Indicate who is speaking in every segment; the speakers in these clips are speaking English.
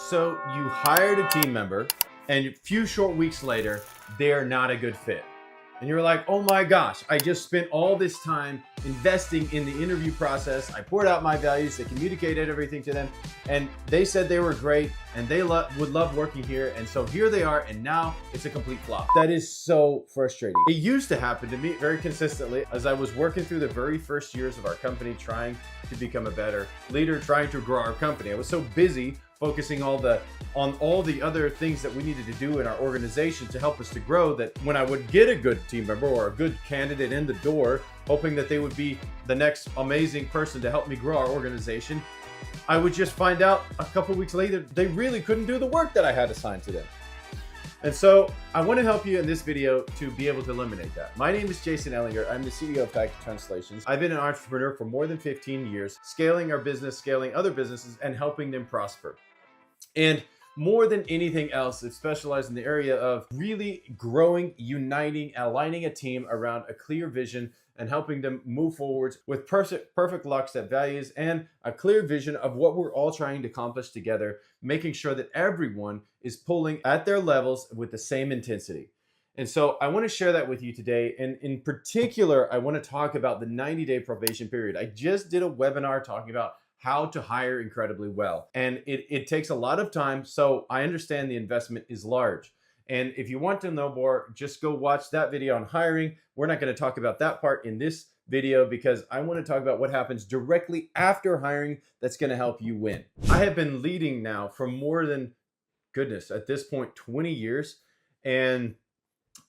Speaker 1: So you hired a team member and a few short weeks later, they're not a good fit. And you're like, oh my gosh, I just spent all this time investing in the interview process. I poured out my values, I communicated everything to them, and they said they were great and they would love working here. And so here they are, and now it's a complete flop. That is so frustrating. It used to happen to me very consistently as I was working through the very first years of our company, trying to become a better leader, trying to grow our company. I was so busy focusing on all the other things that we needed to do in our organization to help us to grow, that when I would get a good team member or a good candidate in the door, hoping that they would be the next amazing person to help me grow our organization, I would just find out a couple weeks later they really couldn't do the work that I had assigned to them. And so I want to help you in this video to be able to eliminate that. My name is Jason Ellinger. I'm the CEO of Package Translations. I've been an entrepreneur for more than 15 years, scaling our business, scaling other businesses, and helping them prosper. And more than anything else, it's specialized in the area of really growing, uniting, aligning a team around a clear vision and helping them move forwards with perfect lockstep values and a clear vision of what we're all trying to accomplish together, making sure that everyone is pulling at their levels with the same intensity. And so I want to share that with you today. And in particular, I want to talk about the 90-day probation period. I just did a webinar talking about how to hire incredibly well. And it takes a lot of time. So I understand the investment is large. And if you want to know more, just go watch that video on hiring. We're not going to talk about that part in this video because I want to talk about what happens directly after hiring that's going to help you win. I have been leading now for more than, goodness, at this point, 20 years. And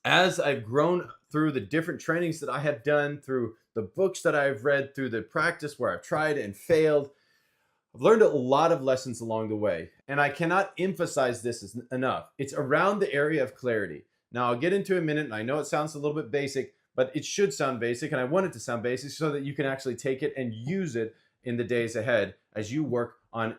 Speaker 1: as I've grown through the different trainings that I have done, through the books that I've read, through the practice where I've tried and failed, I've learned a lot of lessons along the way, and I cannot emphasize this enough. It's around the area of clarity. Now, I'll get into it in a minute, and I know it sounds a little bit basic, but it should sound basic, and I want it to sound basic so that you can actually take it and use it in the days ahead as you work on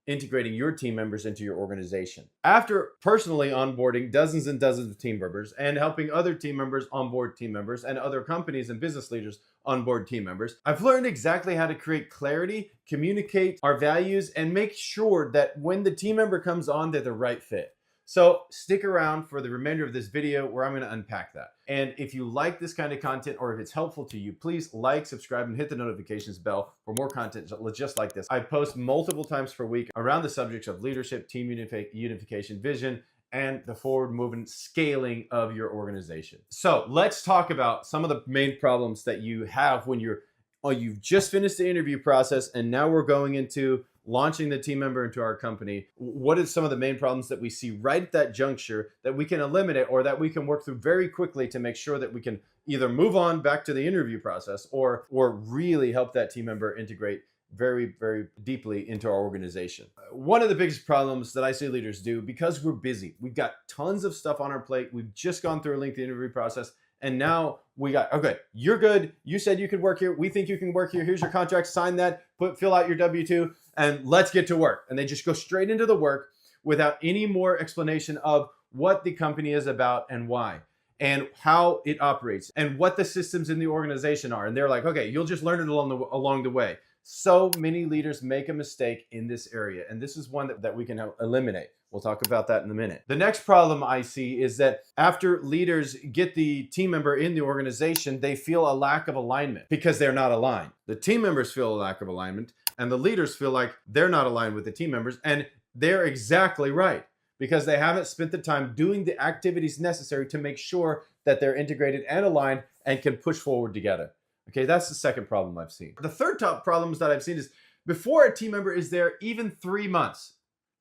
Speaker 1: integrating your team members into your organization. After personally onboarding dozens and dozens of team members and helping other team members onboard team members and other companies and business leaders onboard team members, I've learned exactly how to create clarity, communicate our values, and make sure that when the team member comes on, they're the right fit. So stick around for the remainder of this video where I'm going to unpack that. And if you like this kind of content or if it's helpful to you, please like, subscribe, and hit the notifications bell for more content just like this. I post multiple times per week around the subjects of leadership, team unification, vision, and the forward movement scaling of your organization. So let's talk about some of the main problems that you have when you've just finished the interview process and now we're going into launching the team member into our company. What are some of the main problems that we see right at that juncture that we can eliminate or that we can work through very quickly to make sure that we can either move on back to the interview process or really help that team member integrate very, very deeply into our organization. One of the biggest problems that I see leaders do, because we're busy, we've got tons of stuff on our plate. We've just gone through a lengthy interview process. And now we got, okay, you're good. You said you could work here. We think you can work here. Here's your contract. Sign that, fill out your W-2, and let's get to work. And they just go straight into the work without any more explanation of what the company is about and why, and how it operates, and what the systems in the organization are. And they're like, okay, you'll just learn it along the way. So many leaders make a mistake in this area, and this is one that we can eliminate. We'll talk about that in a minute. The next problem I see is that after leaders get the team member in the organization, they feel a lack of alignment because they're not aligned. The team members feel a lack of alignment, and the leaders feel like they're not aligned with the team members, and they're exactly right because they haven't spent the time doing the activities necessary to make sure that they're integrated and aligned and can push forward together. Okay, that's the second problem I've seen. The third top problems that I've seen is before a team member is there even 3 months,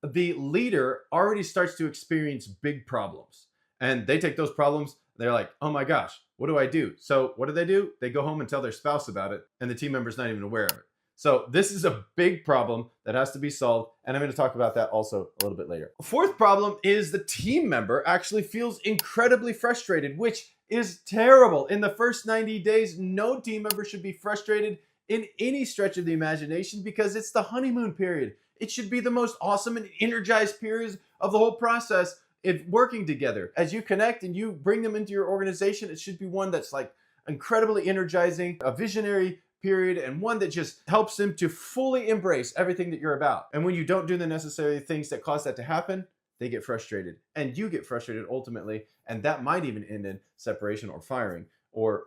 Speaker 1: the leader already starts to experience big problems. And they take those problems, they're like, oh my gosh, what do I do? So what do? They go home and tell their spouse about it, and the team member's not even aware of it. So this is a big problem that has to be solved, and I'm going to talk about that also a little bit later. Fourth problem is the team member actually feels incredibly frustrated, which is terrible. In the first 90 days, no team member should be frustrated in any stretch of the imagination because it's the honeymoon period. It should be the most awesome and energized period of the whole process if working together. As you connect and you bring them into your organization, it should be one that's like incredibly energizing, a visionary period, and one that just helps them to fully embrace everything that you're about. And when you don't do the necessary things that cause that to happen, they get frustrated and you get frustrated ultimately. And that might even end in separation or firing or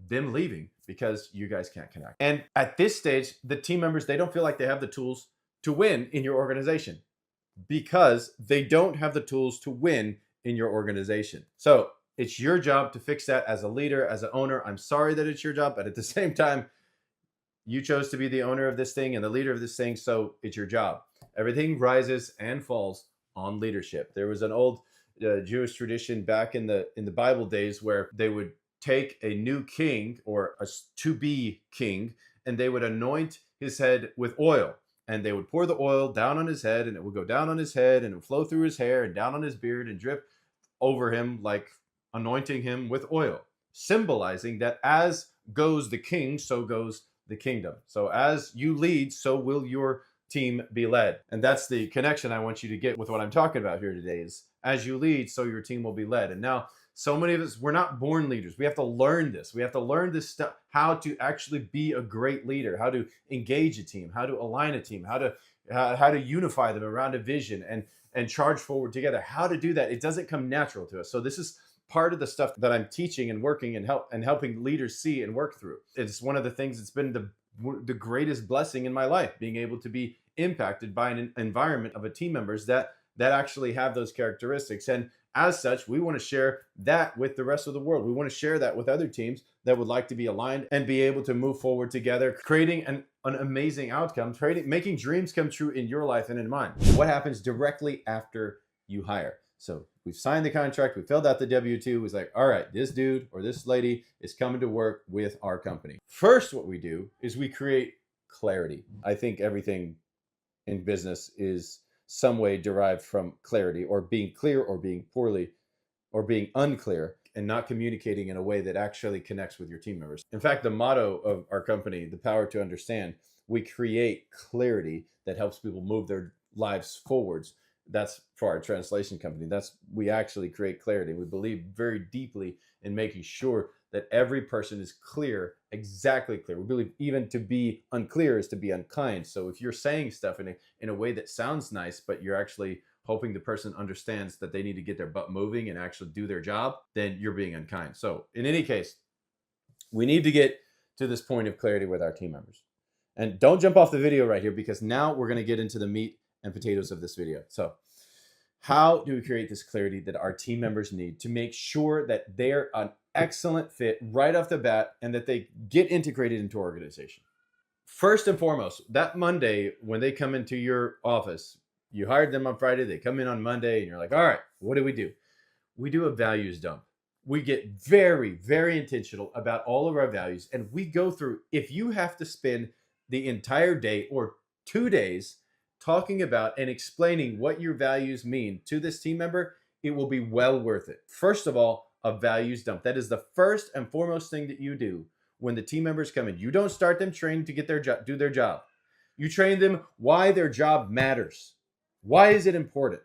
Speaker 1: them leaving because you guys can't connect. And at this stage, the team members, they don't feel like they have the tools to win in your organization because they don't have the tools to win in your organization. So it's your job to fix that as a leader, as an owner. I'm sorry that it's your job, but at the same time, you chose to be the owner of this thing and the leader of this thing, so it's your job. Everything rises and falls on leadership. There was an old Jewish tradition back in the Bible days where they would take a new king or a to-be king and they would anoint his head with oil. And they would pour the oil down on his head and it would go down on his head and it would flow through his hair and down on his beard and drip over him, like anointing him with oil, symbolizing that as goes the king, so goes the kingdom. So as you lead, so will your team be led. And that's the connection I want you to get with what I'm talking about here today is as you lead, so your team will be led. And now so many of us, we're not born leaders. We have to learn this. We have to learn this stuff, how to actually be a great leader, how to engage a team, how to align a team, how to unify them around a vision and charge forward together. How to do that. It doesn't come natural to us. So this is part of the stuff that I'm teaching and working and helping leaders see and work through. It's one of the things that's been the greatest blessing in my life, being able to be impacted by an environment of a team members that actually have those characteristics. And as such, we want to share that with the rest of the world. We want to share that with other teams that would like to be aligned and be able to move forward together, creating an amazing outcome, making dreams come true in your life and in mine. What happens directly after you hire? So we've signed the contract, we filled out the W-2. It's like, all right, this dude or this lady is coming to work with our company. First, what we do is we create clarity. I think everything in business is some way derived from clarity or being clear or being poorly or being unclear and not communicating in a way that actually connects with your team members. In fact, the motto of our company, the power to understand, we create clarity that helps people move their lives forwards. That's for our translation company. We actually create clarity. We believe very deeply in making sure that every person is clear, exactly clear. We believe even to be unclear is to be unkind. So if you're saying stuff in a way that sounds nice, but you're actually hoping the person understands that they need to get their butt moving and actually do their job, then you're being unkind. So in any case, we need to get to this point of clarity with our team members. And don't jump off the video right here because now we're going to get into the meat and potatoes of this video. So how do we create this clarity that our team members need to make sure that they're an excellent fit right off the bat and that they get integrated into our organization? First and foremost, that Monday when they come into your office, you hired them on Friday, they come in on Monday and you're like, all right, what do? We do a values dump. We get very, very intentional about all of our values. And we go through, if you have to spend the entire day or 2 days talking about and explaining what your values mean to this team member, it will be well worth it. First of all, a values dump. That is the first and foremost thing that you do when the team members come in. You don't start them trained to get their job, do their job. You train them why their job matters. Why is it important?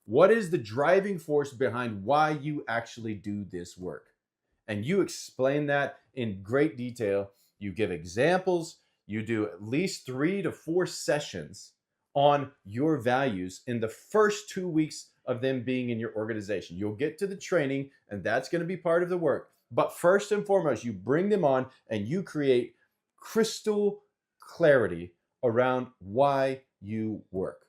Speaker 1: What is the driving force behind why you actually do this work? And you explain that in great detail. You give examples. You do at least 3 to 4 sessions on your values in the first 2 weeks of them being in your organization. You'll get to the training and that's going to be part of the work. But first and foremost, you bring them on and you create crystal clarity around why you work.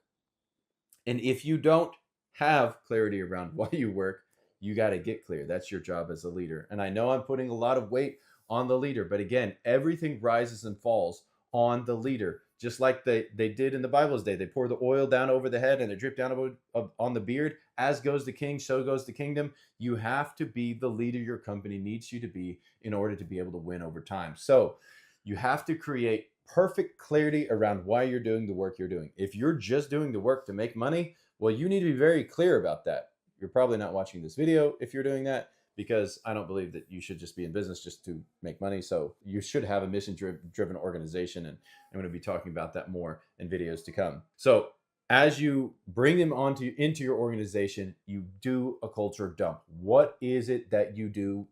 Speaker 1: And if you don't have clarity around why you work, you got to get clear. That's your job as a leader. And I know I'm putting a lot of weight on the leader, but again, everything rises and falls on the leader. Just like they did in the Bible's day. They pour the oil down over the head and it dripped down on the beard. As goes the king, so goes the kingdom. You have to be the leader your company needs you to be in order to be able to win over time. So you have to create perfect clarity around why you're doing the work you're doing. If you're just doing the work to make money, well, you need to be very clear about that. You're probably not watching this video if you're doing that, because I don't believe that you should just be in business just to make money. So you should have a mission-driven organization, and I'm going to be talking about that more in videos to come. So as you bring them into your organization, you do a culture dump. What is it that you do?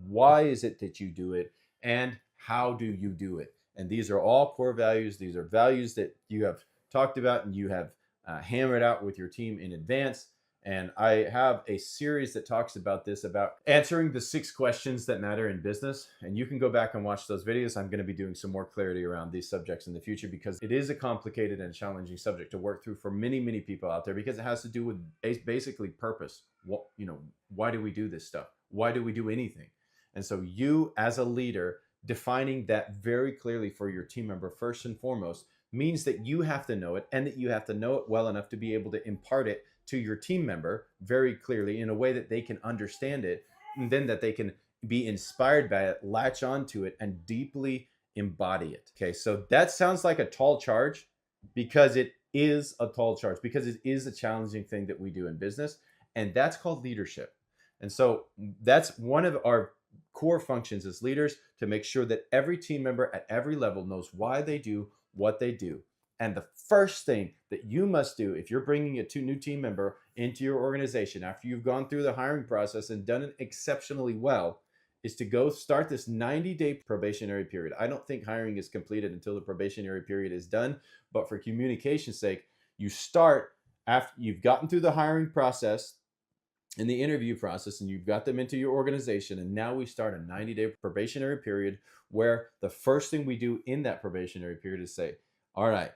Speaker 1: Why is it that you do it? And how do you do it? And these are all core values. These are values that you have talked about and you have hammered out with your team in advance. And I have a series that talks about this, about answering the 6 questions that matter in business. And you can go back and watch those videos. I'm going to be doing some more clarity around these subjects in the future, because it is a complicated and challenging subject to work through for many, many people out there, because it has to do with basically purpose. What, why do we do this stuff? Why do we do anything? And so you, as a leader, defining that very clearly for your team member first and foremost means that you have to know it, and that you have to know it well enough to be able to impart it to your team member very clearly in a way that they can understand it, and then that they can be inspired by it, latch onto it, and deeply embody it. Okay, so that sounds like a tall charge, because it is a tall charge, because it is a challenging thing that we do in business, and that's called leadership. And so that's one of our core functions as leaders, to make sure that every team member at every level knows why they do what they do. And the first thing that you must do if you're bringing a new team member into your organization, after you've gone through the hiring process and done it exceptionally well, is to go start this 90-day probationary period. I don't think hiring is completed until the probationary period is done, but for communication's sake, you start after you've gotten through the hiring process, in the interview process, and you've got them into your organization. And now we start a 90-day probationary period, where the first thing we do in that probationary period is say, all right,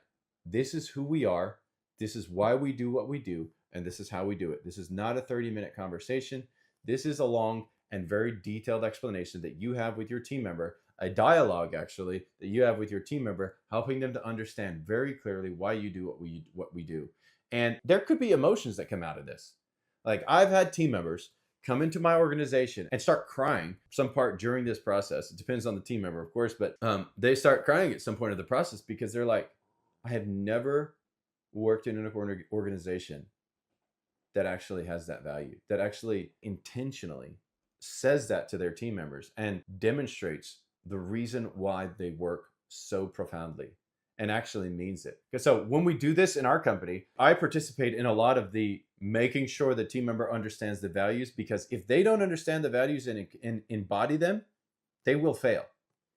Speaker 1: this is who we are. This is why we do what we do. And this is how we do it. This is not a 30-minute conversation. This is a long and very detailed explanation that you have with your team member, a dialogue actually that you have with your team member, helping them to understand very clearly why you do what we do. And there could be emotions that come out of this. Like, I've had team members come into my organization and start crying some part during this process. It depends on the team member, of course, but they start crying at some point of the process, because they're like, I have never worked in an organization that actually has that value, that actually intentionally says that to their team members and demonstrates the reason why they work so profoundly and actually means it. So when we do this in our company, I participate in a lot of the making sure the team member understands the values, because if they don't understand the values and embody them, they will fail.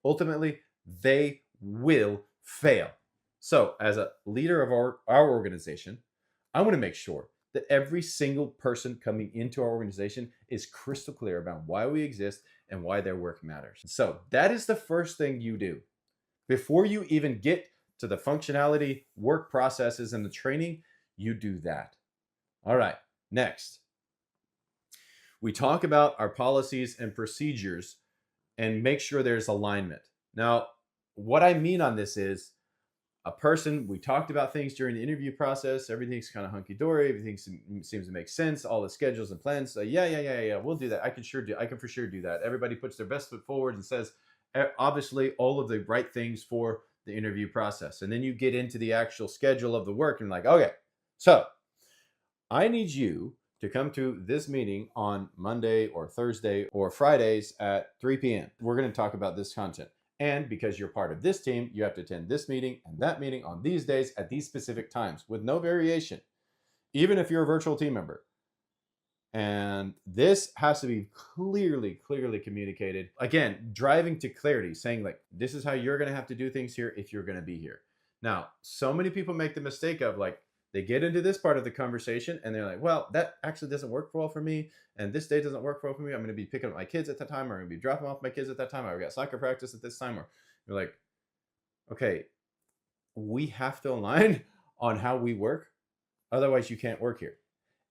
Speaker 1: Ultimately, they will fail. So as a leader of our organization, I want to make sure that every single person coming into our organization is crystal clear about why we exist and why their work matters. So that is the first thing you do. Before you even get to the functionality, work processes, and the training, you do that. All right, next. We talk about our policies and procedures and make sure there's alignment. Now, what I mean on this is, we talked about things during the interview process. Everything's kind of hunky-dory. Everything seems to make sense. All the schedules and plans. So yeah, we'll do that. I can for sure do that. Everybody puts their best foot forward and says, obviously, all of the right things for the interview process. And then you get into the actual schedule of the work and like, okay, so I need you to come to this meeting on Monday or Thursday or Fridays at 3 p.m. We're going to talk about this content. And because you're part of this team, you have to attend this meeting and that meeting on these days at these specific times with no variation, even if you're a virtual team member. And this has to be clearly communicated. Again, driving to clarity, saying like, this is how you're going to have to do things here if you're going to be here. Now, so many people make the mistake of like, they get into this part of the conversation and they're like, well, that actually doesn't work well for me. And this day doesn't work well for me. I'm going to be picking up my kids at that time, or I'm going to be dropping off my kids at that time. I've got soccer practice at this time. Or you're like, okay, we have to align on how we work. Otherwise you can't work here.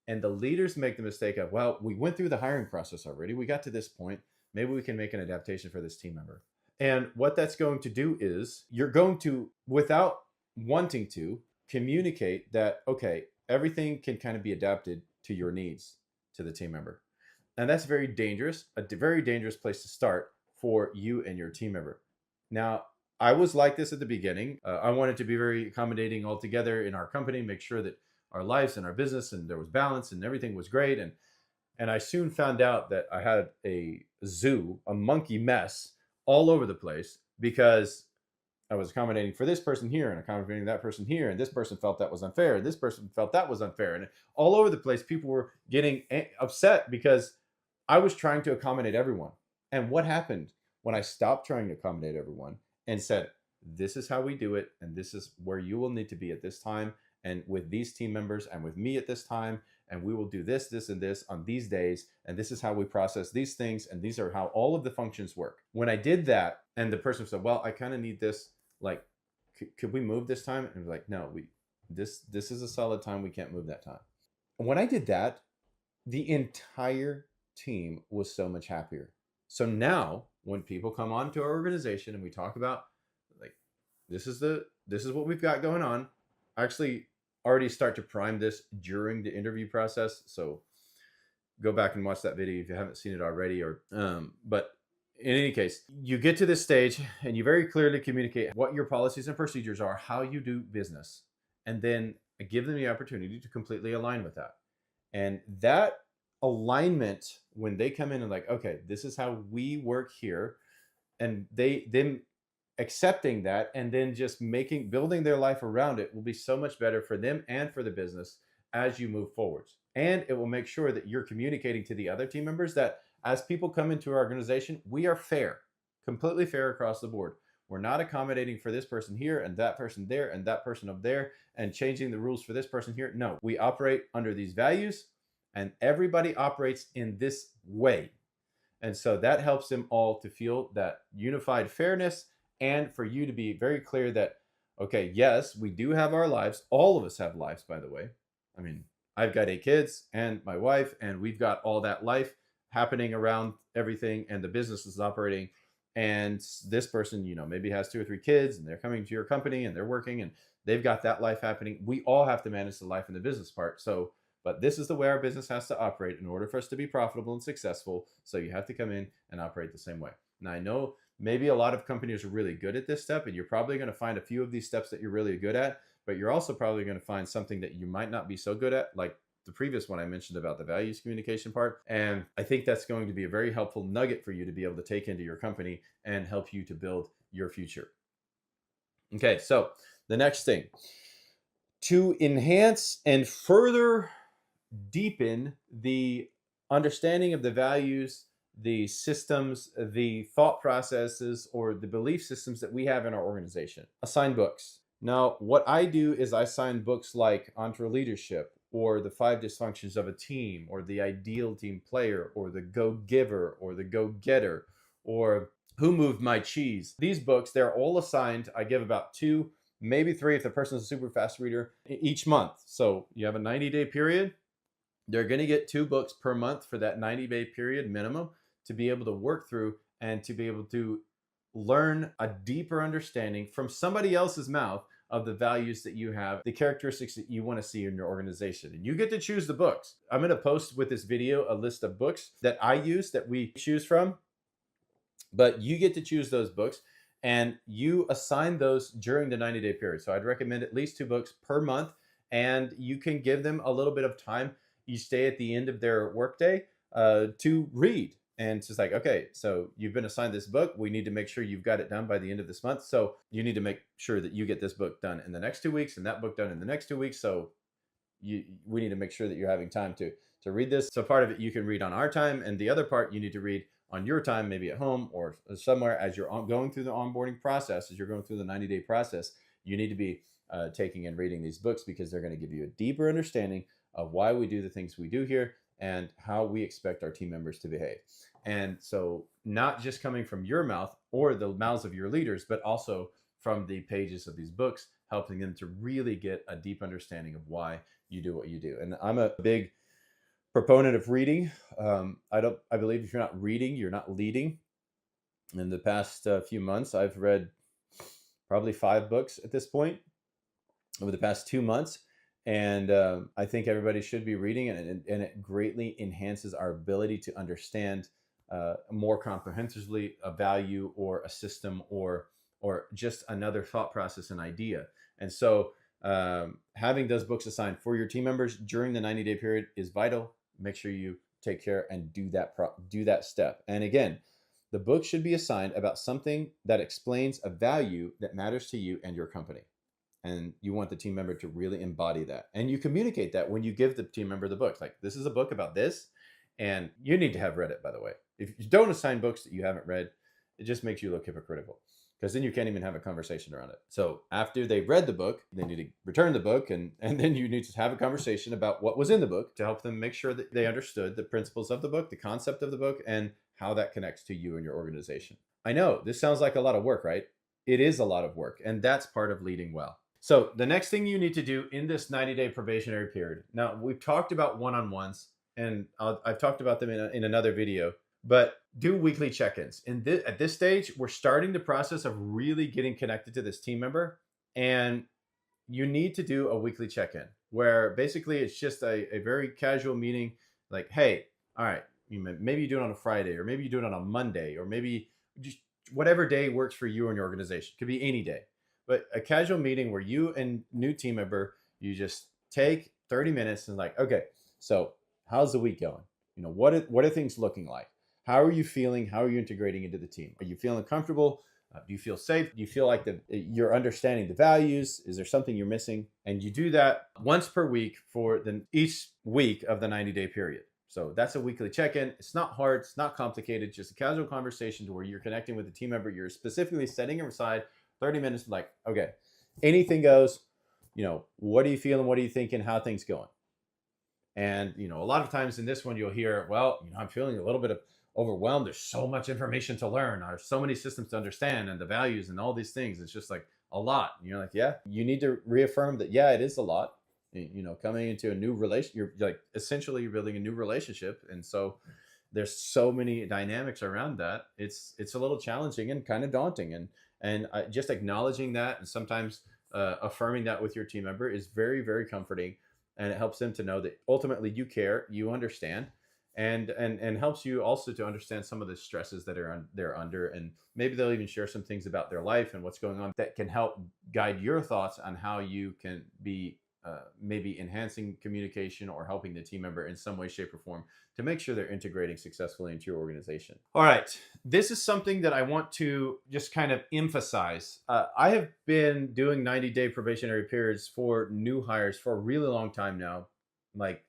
Speaker 1: And the leaders make the mistake of, well, we went through the hiring process already. We got to this point. Maybe we can make an adaptation for this team member. And what that's going to do is you're going to, without wanting to, communicate that, okay, everything can kind of be adapted to your needs, to the team member. And that's very dangerous, a very dangerous place to start for you and your team member. Now, I was like this at the beginning. I wanted to be very accommodating altogether in our company, make sure that our lives and our business and there was balance and everything was great. And I soon found out that I had a monkey mess all over the place, because I was accommodating for this person here and accommodating that person here. And this person felt that was unfair. And this person felt that was unfair. And all over the place, people were getting upset because I was trying to accommodate everyone. And what happened when I stopped trying to accommodate everyone and said, this is how we do it, and this is where you will need to be at this time, and with these team members, and with me at this time, and we will do this, this, and this on these days, and this is how we process these things, and these are how all of the functions work. When I did that, and the person said, well, I kind of need this, like, could we move this time? And I was like, no, this is a solid time. We can't move that time. When I did that, the entire team was so much happier. So now when people come onto our organization and we talk about, like, this is what we've got going on, I actually already start to prime this during the interview process. So go back and watch that video if you haven't seen it already. But in any case, you get to this stage and you very clearly communicate what your policies and procedures are, how you do business, and then give them the opportunity to completely align with that. And that alignment, when they come in and like, okay, this is how we work here, and them accepting that and then just building their life around it, will be so much better for them and for the business as you move forwards. And it will make sure that you're communicating to the other team members that as people come into our organization, we are fair, completely fair across the board. We're not accommodating for this person here and that person there and that person up there and changing the rules for this person here. No, we operate under these values, and everybody operates in this way. And so that helps them all to feel that unified fairness, and for you to be very clear that, okay, yes, we do have our lives. All of us have lives, by the way. I mean, I've got 8 kids and my wife, and we've got all that life happening around everything, and the business is operating. And this person, maybe has 2 or 3 kids, and they're coming to your company and they're working and they've got that life happening. We all have to manage the life and the business part. But this is the way our business has to operate in order for us to be profitable and successful. So you have to come in and operate the same way. Now, I know maybe a lot of companies are really good at this step, and you're probably going to find a few of these steps that you're really good at, but you're also probably going to find something that you might not be so good at, like the previous one I mentioned about the values communication part. And I think that's going to be a very helpful nugget for you to be able to take into your company and help you to build your future. Okay, so the next thing, to enhance and further deepen the understanding of the values, the systems, the thought processes, or the belief systems that we have in our organization. Assign books. Now, what I do is I assign books like Entreleadership, or the 5 Dysfunctions of a Team, or the Ideal Team Player, or the Go-Giver, or the Go-Getter, or Who Moved My Cheese. These books, they're all assigned. I give about 2, maybe 3 if the person's a super fast reader each month. So you have a 90-day period. They're going to get 2 books per month for that 90-day period minimum to be able to work through and to be able to learn a deeper understanding from somebody else's mouth of the values that you have, the characteristics that you want to see in your organization. And you get to choose the books. I'm going to post with this video a list of books that I use that we choose from, but you get to choose those books and you assign those during the 90-day period. So I'd recommend at least 2 books per month, and you can give them a little bit of time each day at the end of their workday to read. And it's just like, okay, so you've been assigned this book. We need to make sure you've got it done by the end of this month. So you need to make sure that you get this book done in the next 2 weeks and that book done in the next 2 weeks. So we need to make sure that you're having time to read this. So part of it you can read on our time, and the other part you need to read on your time, maybe at home or somewhere as you're going through the onboarding process, as you're going through the 90-day process. You need to be taking and reading these books, because they're going to give you a deeper understanding of why we do the things we do here and how we expect our team members to behave. And so not just coming from your mouth or the mouths of your leaders, but also from the pages of these books, helping them to really get a deep understanding of why you do what you do. And I'm a big proponent of reading. I believe if you're not reading, you're not leading. In the past few months, I've read probably 5 books at this point over the past 2 months. And I think everybody should be reading it, and it greatly enhances our ability to understand more comprehensively a value or a system or just another thought process and idea. And so having those books assigned for your team members during the 90-day period is vital. Make sure you take care and do that step. And again, the book should be assigned about something that explains a value that matters to you and your company. And you want the team member to really embody that. And you communicate that when you give the team member the book. Like, this is a book about this, and you need to have read it, by the way. If you don't assign books that you haven't read, it just makes you look hypocritical. because then you can't even have a conversation around it. So after they've read the book, they need to return the book, and then you need to have a conversation about what was in the book to help them make sure that they understood the principles of the book, the concept of the book, and how that connects to you and your organization. I know this sounds like a lot of work, right? It is a lot of work, and that's part of leading well. So the next thing you need to do in this 90-day probationary period. Now, we've talked about one-on-ones, and I've talked about them in another video, but do weekly check-ins. At this stage, we're starting the process of really getting connected to this team member, and you need to do a weekly check-in where basically it's just a very casual meeting, like, hey, all right, maybe you do it on a Friday, or maybe you do it on a Monday, or maybe just whatever day works for you and your organization. Could be any day. But a casual meeting where you and new team member, you just take 30 minutes and like, okay, so how's the week going? What are things looking like? How are you feeling? How are you integrating into the team? Are you feeling comfortable? Do you feel safe? Do you feel like you're understanding the values? Is there something you're missing? And you do that once per week for each week of the 90-day period. So that's a weekly check-in. It's not hard. It's not complicated. Just a casual conversation where you're connecting with the team member. You're specifically setting aside 30 minutes, like, okay, anything goes. What are you feeling? What are you thinking? How are things going? And, a lot of times in this one, you'll hear, well, I'm feeling a little bit of overwhelmed. There's so much information to learn. There's so many systems to understand, and the values and all these things. It's just like a lot. And you're like, yeah, you need to reaffirm that, yeah, it is a lot. Coming into a new relation, you're like essentially building a new relationship. And so there's so many dynamics around that. It's a little challenging and kind of daunting. And just acknowledging that, and sometimes affirming that with your team member is very, very comforting. And it helps them to know that ultimately you care, you understand, and helps you also to understand some of the stresses that they're under. And maybe they'll even share some things about their life and what's going on that can help guide your thoughts on how you can be maybe enhancing communication or helping the team member in some way, shape, or form to make sure they're integrating successfully into your organization. All right. This is something that I want to just kind of emphasize. I have been doing 90-day probationary periods for new hires for a really long time now, like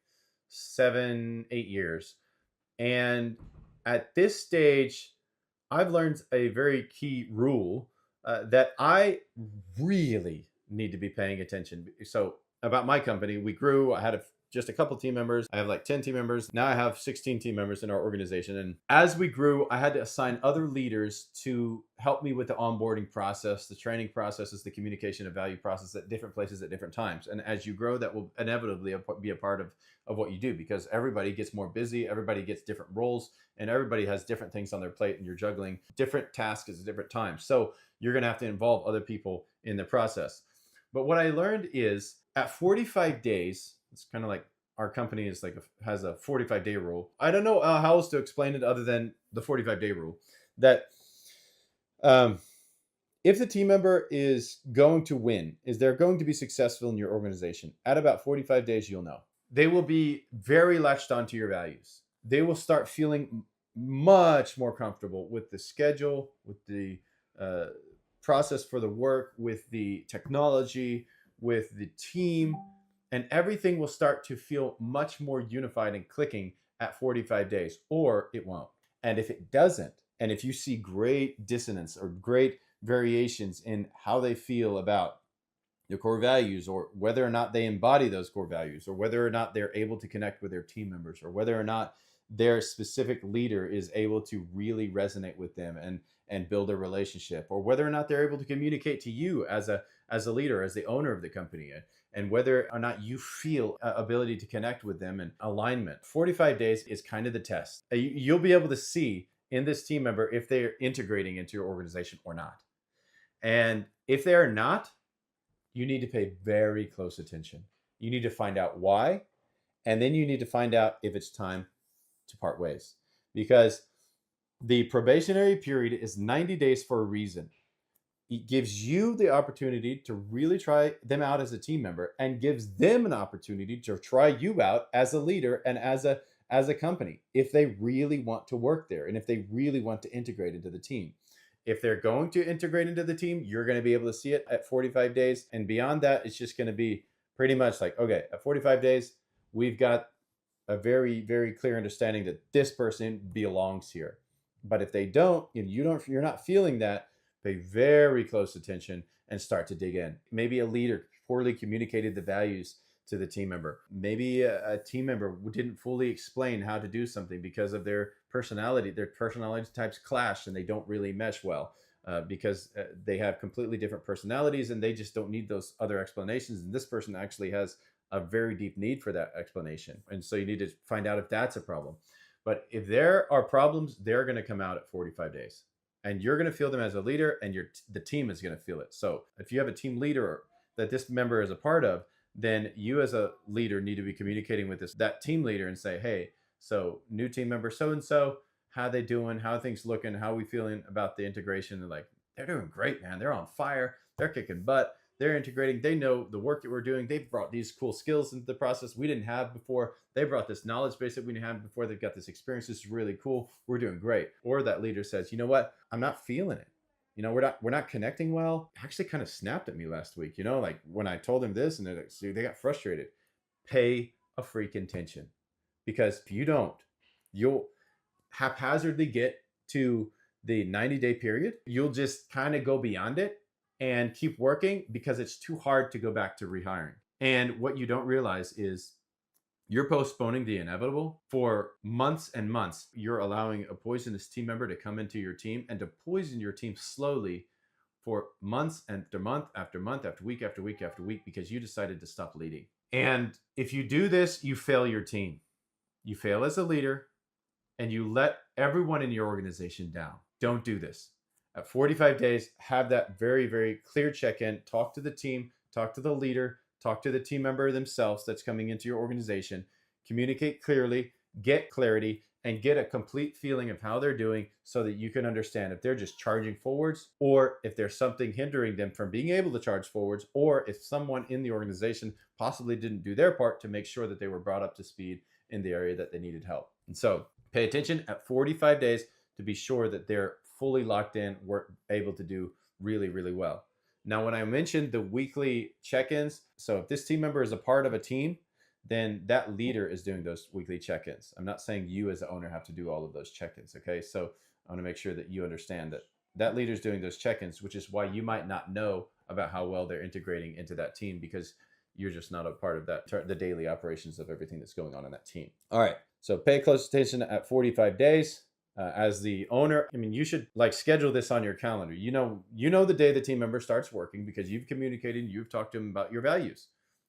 Speaker 1: 7-8 years. And at this stage, I've learned a very key rule that I really need to be paying attention. So about my company, we grew. I had just a couple team members. I have like 10 team members. Now I have 16 team members in our organization. And as we grew, I had to assign other leaders to help me with the onboarding process, the training processes, the communication and value process at different places at different times. And as you grow, that will inevitably be a part of what you do, because everybody gets more busy, everybody gets different roles, and everybody has different things on their plate, and you're juggling different tasks at different times. So you're going to have to involve other people in the process. But what I learned is at 45 days, it's kind of like our company is has a 45-day rule. I don't know how else to explain it other than the 45-day rule. That if the team member is going to win, is they're going to be successful in your organization, at about 45 days, you'll know. They will be very latched onto your values. They will start feeling much more comfortable with the schedule, with the process for the work, with the technology, with the team, and everything will start to feel much more unified and clicking at 45 days, or it won't. And if it doesn't, and if you see great dissonance or great variations in how they feel about the core values, or whether or not they embody those core values, or whether or not they're able to connect with their team members, or whether or not their specific leader is able to really resonate with them and build a relationship, or whether or not they're able to communicate to you as a leader, as the owner of the company, and whether or not you feel ability to connect with them and alignment. 45 days is kind of the test. You'll be able to see in this team member if they're integrating into your organization or not. And if they're not, you need to pay very close attention. You need to find out why, and then you need to find out if it's time to part ways. Because the probationary period is 90 days for a reason. It gives you the opportunity to really try them out as a team member, and gives them an opportunity to try you out as a leader and as a company, if they really want to work there and if they really want to integrate into the team. If they're going to integrate into the team, you're going to be able to see it at 45 days. And beyond that, it's just going to be pretty much like, okay, at 45 days, we've got a very, very clear understanding that this person belongs here. But if they don't, you're not feeling that, Pay very close attention and start to dig in. Maybe a leader poorly communicated the values to the team member. Maybe a team member didn't fully explain how to do something because of their personality types clash and they don't really mesh well. Because they have completely different personalities and they just don't need those other explanations. And this person actually has a very deep need for that explanation. And so you need to find out if that's a problem. But if there are problems, they're going to come out at 45 days. And you're going to feel them as a leader, and the team is going to feel it. So if you have a team leader that this member is a part of, then you as a leader need to be communicating with that team leader and say, hey, so new team member so-and-so, how they doing? How are things looking? How are we feeling about the integration? They're like, they're doing great, man. They're on fire. They're kicking butt. They're integrating. They know the work that we're doing. They've brought these cool skills into the process we didn't have before. They brought this knowledge base that we didn't have before. They've got this experience. This is really cool. We're doing great. Or that leader says, you know what? I'm not feeling it. We're not connecting well. Actually kind of snapped at me last week, like when I told them this and they got frustrated. Pay a freaking attention, because if you don't, you'll haphazardly get to the 90-day period. You'll just kind of go beyond it and keep working because it's too hard to go back to rehiring. And what you don't realize is you're postponing the inevitable for months and months. You're allowing a poisonous team member to come into your team and to poison your team slowly for months after month after month after week after week after week because you decided to stop leading. And if you do this, you fail your team. You fail as a leader, and you let everyone in your organization down. Don't do this. At 45 days, have that very, very clear check-in. Talk to the team, talk to the leader, talk to the team member themselves that's coming into your organization. Communicate clearly, get clarity, and get a complete feeling of how they're doing so that you can understand if they're just charging forwards or if there's something hindering them from being able to charge forwards, or if someone in the organization possibly didn't do their part to make sure that they were brought up to speed in the area that they needed help. And so pay attention at 45 days to be sure that they're fully locked in, able to do really, really well. Now, when I mentioned the weekly check-ins, so if this team member is a part of a team, then that leader is doing those weekly check-ins. I'm not saying you as the owner have to do all of those check-ins, okay? So I want to make sure that you understand that that leader is doing those check-ins, which is why you might not know about how well they're integrating into that team because you're just not a part of the daily operations of everything that's going on in that team. All right, so pay close attention at 45 days. As the owner, you should schedule this on your calendar. You know the day the team member starts working because you've communicated, you've talked to them about your values.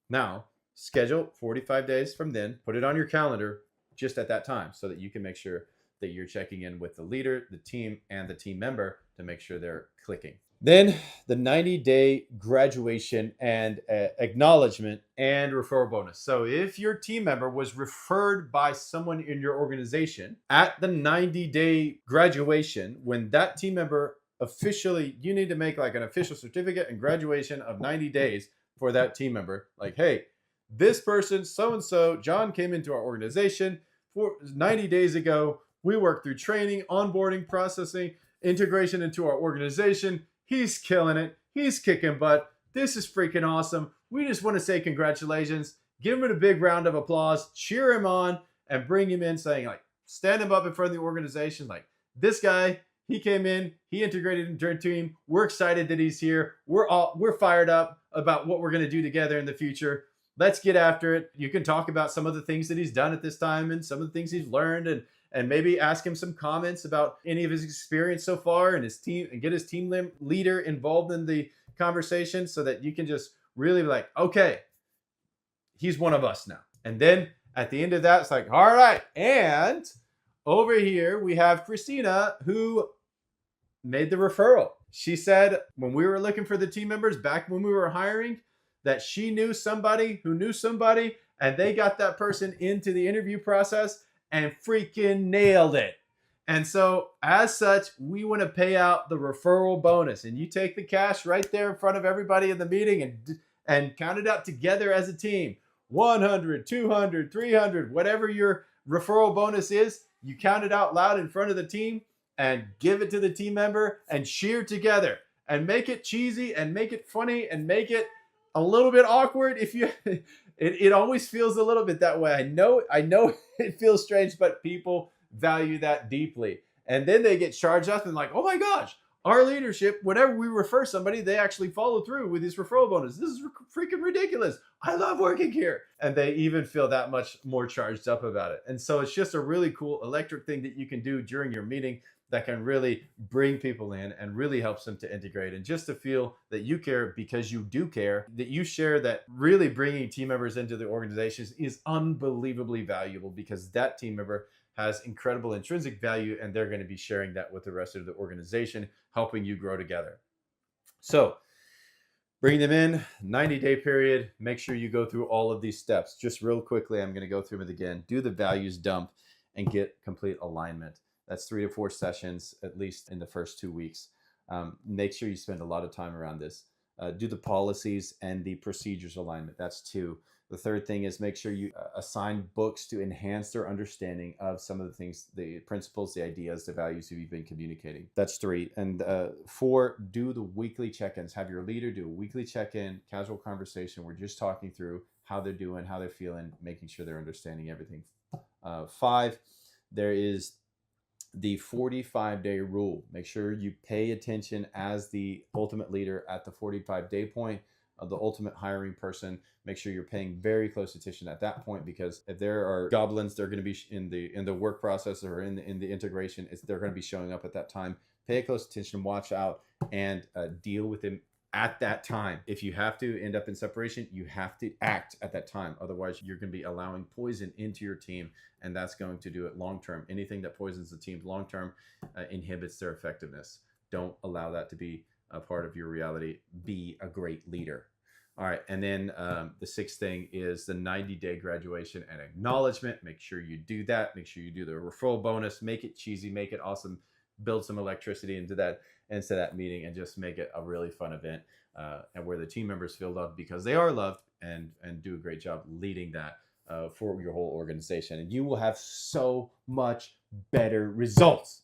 Speaker 1: Now, schedule 45 days from then, put it on your calendar just at that time so that you can make sure that you're checking in with the leader, the team, and the team member to make sure they're clicking. Then the 90-day graduation and acknowledgement and referral bonus. So if your team member was referred by someone in your organization at the 90-day graduation, when that team member officially, you need to make an official certificate and graduation of 90 days for that team member. Hey, this person, so-and-so, John, came into our organization 90 days ago. We worked through training, onboarding, processing, integration into our organization. He's killing it. He's kicking butt. This is freaking awesome. We just want to say congratulations. Give him a big round of applause. Cheer him on and bring him in saying, stand him up in front of the organization. This guy, he came in, he integrated into our team. We're excited that he's here. We're fired up about what we're going to do together in the future. Let's get after it. You can talk about some of the things that he's done at this time and some of the things he's learned, and maybe ask him some comments about any of his experience so far and his team, and get his team leader involved in the conversation so that you can just really be okay, he's one of us now. And then at the end of that, it's all right. And over here, we have Christina, who made the referral. She said when we were looking for the team members back when we were hiring, that she knew somebody who knew somebody, and they got that person into the interview process and freaking nailed it. And so as such, we want to pay out the referral bonus, and you take the cash right there in front of everybody in the meeting and count it out together as a team. 100, 200, 300, whatever your referral bonus is, you count it out loud in front of the team and give it to the team member and cheer together and make it cheesy and make it funny and make it a little bit awkward. If you, it always feels a little bit that way. I know it feels strange, but people value that deeply. And then they get charged up and oh my gosh, our leadership, whenever we refer somebody, they actually follow through with these referral bonuses. This is freaking ridiculous. I love working here. And they even feel that much more charged up about it. And so it's just a really cool electric thing that you can do during your meeting that can really bring people in and really helps them to integrate and just to feel that you care because you do care, that you share, that really bringing team members into the organizations is unbelievably valuable because that team member has incredible intrinsic value and they're going to be sharing that with the rest of the organization, helping you grow together. So bring them in, 90-day period. Make sure you go through all of these steps. Just real quickly, I'm going to go through them again. Do the values dump and get complete alignment. That's 3 to 4 sessions, at least in the first 2 weeks. Make sure you spend a lot of time around this. Do the policies and the procedures alignment. That's 2. The third thing is make sure you assign books to enhance their understanding of some of the things, the principles, the ideas, the values that you've been communicating. That's 3. And 4, do the weekly check-ins. Have your leader do a weekly check-in, casual conversation. We're just talking through how they're doing, how they're feeling, making sure they're understanding everything. 5, there is the 45-day rule. Make sure you pay attention as the ultimate leader at the 45-day point of the ultimate hiring person. Make sure you're paying very close attention at that point, because if there are goblins, they're going to be in the work process or in the integration. They're going to be showing up at that time. Pay close attention, watch out, and deal with them at that time. If you have to end up in separation, you have to act at that time. Otherwise, you're going to be allowing poison into your team, and that's going to do it long term. Anything that poisons the team long term inhibits their effectiveness. Don't allow that to be a part of your reality. Be a great leader. All right. And then the 6th thing is the 90-day graduation and acknowledgement. Make sure you do that. Make sure you do the referral bonus. Make it cheesy. Make it awesome. Build some electricity into that meeting, and just make it a really fun event and where the team members feel loved because they are loved, and do a great job leading that for your whole organization. And you will have so much better results.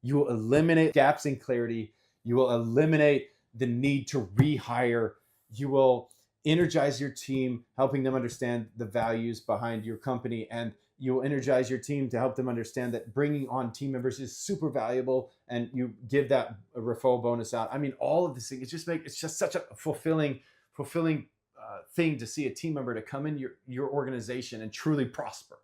Speaker 1: You will eliminate gaps in clarity. You will eliminate the need to rehire. You will energize your team, helping them understand the values behind your company, and you will energize your team to help them understand that bringing on team members is super valuable, and you give that a referral bonus out. I mean, all of this thing, it's just such a fulfilling thing to see a team member to come in your organization and truly prosper.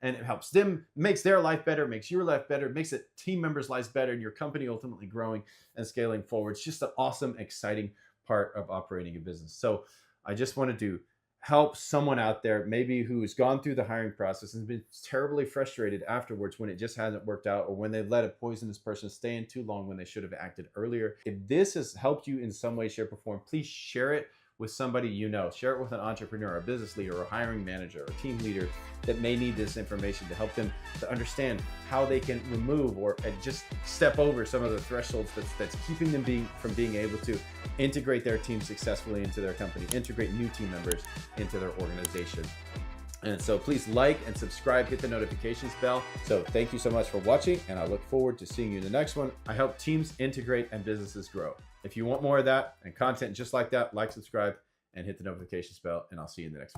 Speaker 1: And it helps them, makes their life better, makes your life better, makes the team members' lives better, and your company ultimately growing and scaling forward. It's just an awesome, exciting part of operating a business. So I just wanted to help someone out there maybe who's gone through the hiring process and been terribly frustrated afterwards when it just hasn't worked out, or when they let a poisonous person stay in too long when they should have acted earlier. If this has helped you in some way, shape, or form, please share it with somebody you know. Share it with an entrepreneur, a business leader, or a hiring manager, or team leader that may need this information to help them to understand how they can remove or just step over some of the thresholds that's keeping them from being able to integrate their team successfully into their company, integrate new team members into their organization. And so please like and subscribe, hit the notifications bell. So thank you so much for watching, and I look forward to seeing you in the next one. I help teams integrate and businesses grow. If you want more of that and content just like that, like, subscribe, and hit the notifications bell, and I'll see you in the next video.